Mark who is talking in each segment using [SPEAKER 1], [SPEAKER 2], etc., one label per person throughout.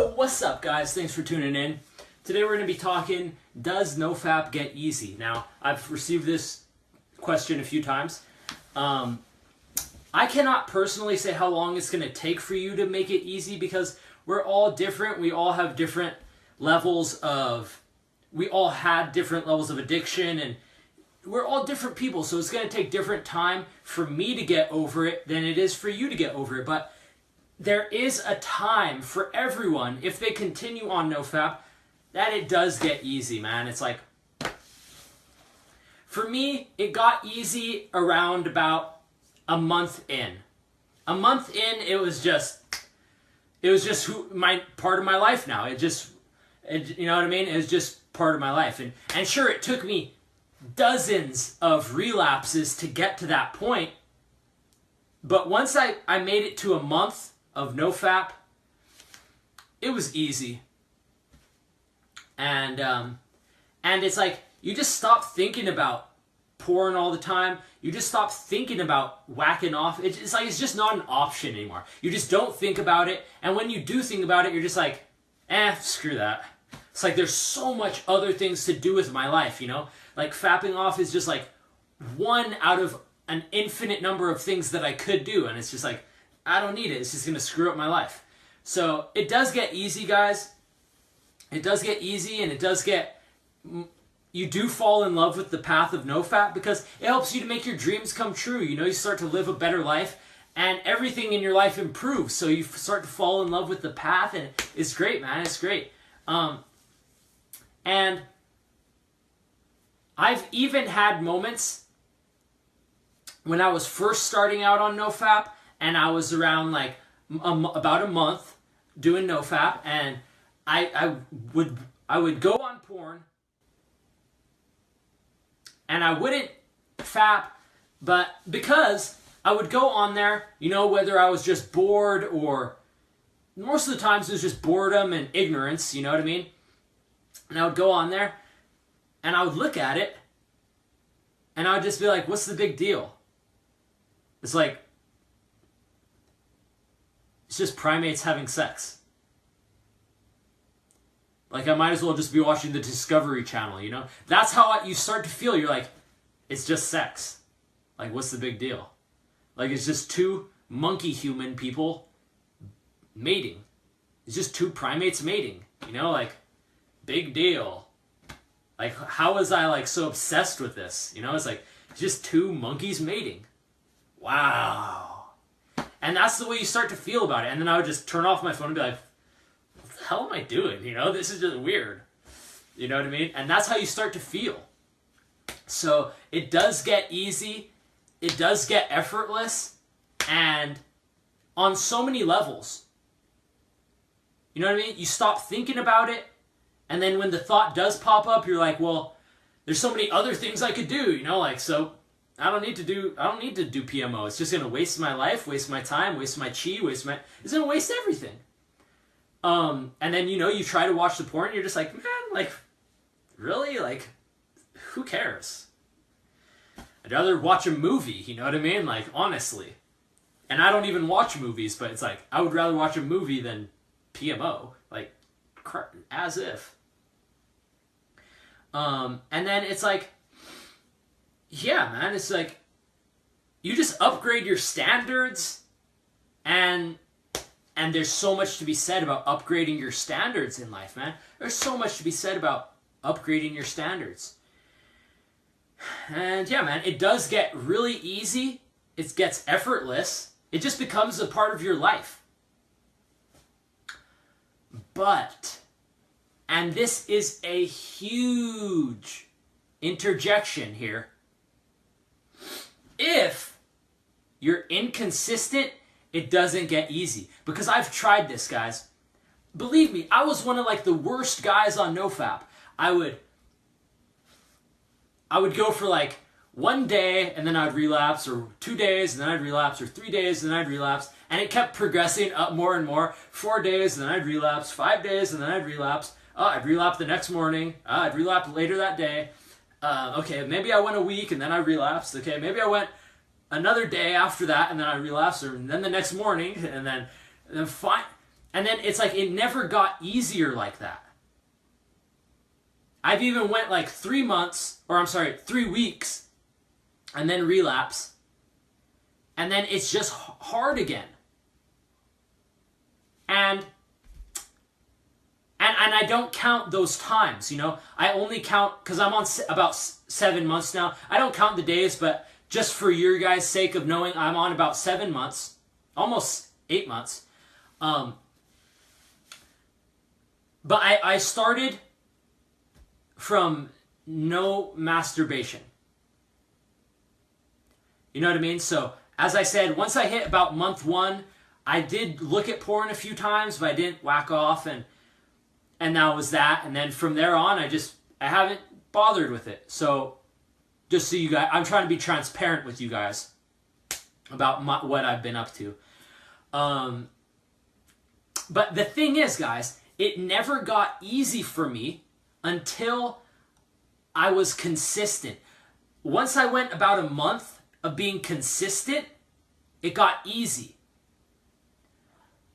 [SPEAKER 1] Yo, what's up guys? Thanks for tuning in. Today we're going to be talking, does NoFap get easy? Now, I've received this question a few times. I cannot personally say how long it's going to take for you to make it easy because we're all different. We all have different levels of, we all had different levels of addiction, and we're all different people. So it's going to take different time for me to get over it than it is for you to get over it. But there is a time for everyone, if they continue on NoFap, that it does get easy, man. It's like, for me, it got easy around about a month in. A month in, it was just part of my life now. You know what I mean? It was just part of my life. And sure, it took me dozens of relapses to get to that point. But once I made it to a month of NoFap, it was easy. And it's like, you just stop thinking about porn all the time. You just stop thinking about whacking off. It's like, it's just not an option anymore. You just don't think about it. And when you do think about it, you're just like, screw that. It's like, there's so much other things to do with my life, you know? Like, fapping off is just like one out of an infinite number of things that I could do. And it's just like, I don't need it. It's just going to screw up my life. So it does get easy, guys. It does get easy, and it does get... You do fall in love with the path of NoFap because it helps you to make your dreams come true. You know, you start to live a better life, and everything in your life improves. So you start to fall in love with the path, and it's great, man. It's great. And I've even had moments when I was first starting out on NoFap, and I was around like about a month doing NoFap, and I would go on porn, and I wouldn't fap, but because I would go on there, you know, whether I was just bored or most of the times it was just boredom and ignorance, you know what I mean? And I would go on there, and I would look at it, and I would just be like, what's the big deal? It's like, it's just primates having sex. Like, I might as well just be watching the Discovery Channel, you know? That's how you start to feel. You're like, it's just sex. Like, what's the big deal? Like, it's just two monkey human people mating. It's just two primates mating, you know? Like, big deal. Like, how was I, like, so obsessed with this? You know, it's like, it's just two monkeys mating. Wow. And that's the way you start to feel about it. And then I would just turn off my phone and be like, what the hell am I doing? You know, this is just weird. You know what I mean? And that's how you start to feel. So it does get easy. It does get effortless. And on so many levels. You know what I mean? You stop thinking about it. And then when the thought does pop up, you're like, well, there's so many other things I could do, you know, like, so I don't need to do PMO. It's just going to waste my life, waste my time, waste my chi, it's going to waste everything. And then, you know, you try to watch the porn, and you're just like, man, like, really? Like, who cares? I'd rather watch a movie, you know what I mean? Like, honestly. And I don't even watch movies, but it's like, I would rather watch a movie than PMO. Like, as if. And then it's like, yeah, man, it's like, you just upgrade your standards, and there's so much to be said about upgrading your standards in life, man. There's so much to be said about upgrading your standards. And yeah, man, it does get really easy. It gets effortless. It just becomes a part of your life. But, and this is a huge interjection here, if you're inconsistent, it doesn't get easy. Because I've tried this, guys. Believe me, I was one of like the worst guys on NoFap. I would go for like 1 day and then I'd relapse, or 2 days and then I'd relapse, or 3 days and then I'd relapse, and it kept progressing up more and more. 4 days and then I'd relapse, 5 days and then I'd relapse. I'd relapse the next morning. I'd relapse later that day. Okay, maybe I went a week and then I relapsed. Okay, maybe I went another day after that and then I relapsed, or then the next morning, and then fine. And then it's like it never got easier like that. I've even went like 3 weeks, and then relapse. And then it's just hard again. And I don't count those times, you know. I only count, because I'm on about 7 months now. I don't count the days, but just for your guys' sake of knowing, I'm on about 7 months, almost 8 months. But I started from no masturbation. You know what I mean? So, as I said, once I hit about month 1, I did look at porn a few times, but I didn't whack off, and that was that. And then from there on, I haven't bothered with it. So, just so you guys, I'm trying to be transparent with you guys about what I've been up to. But the thing is, guys, it never got easy for me until I was consistent. Once I went about a month of being consistent, it got easy.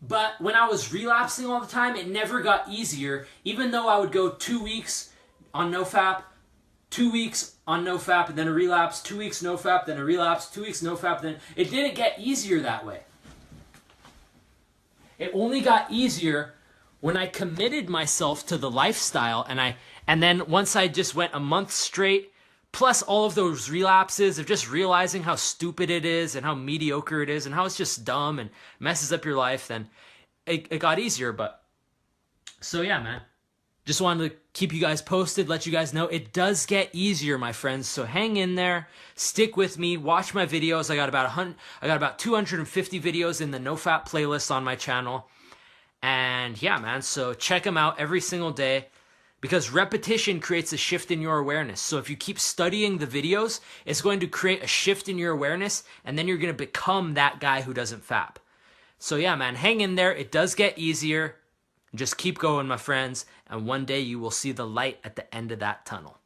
[SPEAKER 1] But when I was relapsing all the time, it never got easier, even though I would go 2 weeks on NoFap, 2 weeks on NoFap, and then a relapse, 2 weeks NoFap, then a relapse, 2 weeks NoFap, then it didn't get easier that way. It only got easier when I committed myself to the lifestyle, and then once I just went a month straight, plus all of those relapses of just realizing how stupid it is and how mediocre it is and how it's just dumb and messes up your life, then it got easier. But so yeah, man, just wanted to keep you guys posted, let you guys know it does get easier, my friends. So hang in there, stick with me, watch my videos. I got about 250 videos in the NoFap playlist on my channel. And yeah, man, so check them out every single day, because repetition creates a shift in your awareness. So if you keep studying the videos, it's going to create a shift in your awareness, and then you're going to become that guy who doesn't fap. So yeah, man, hang in there. It does get easier. Just keep going, my friends, and one day you will see the light at the end of that tunnel.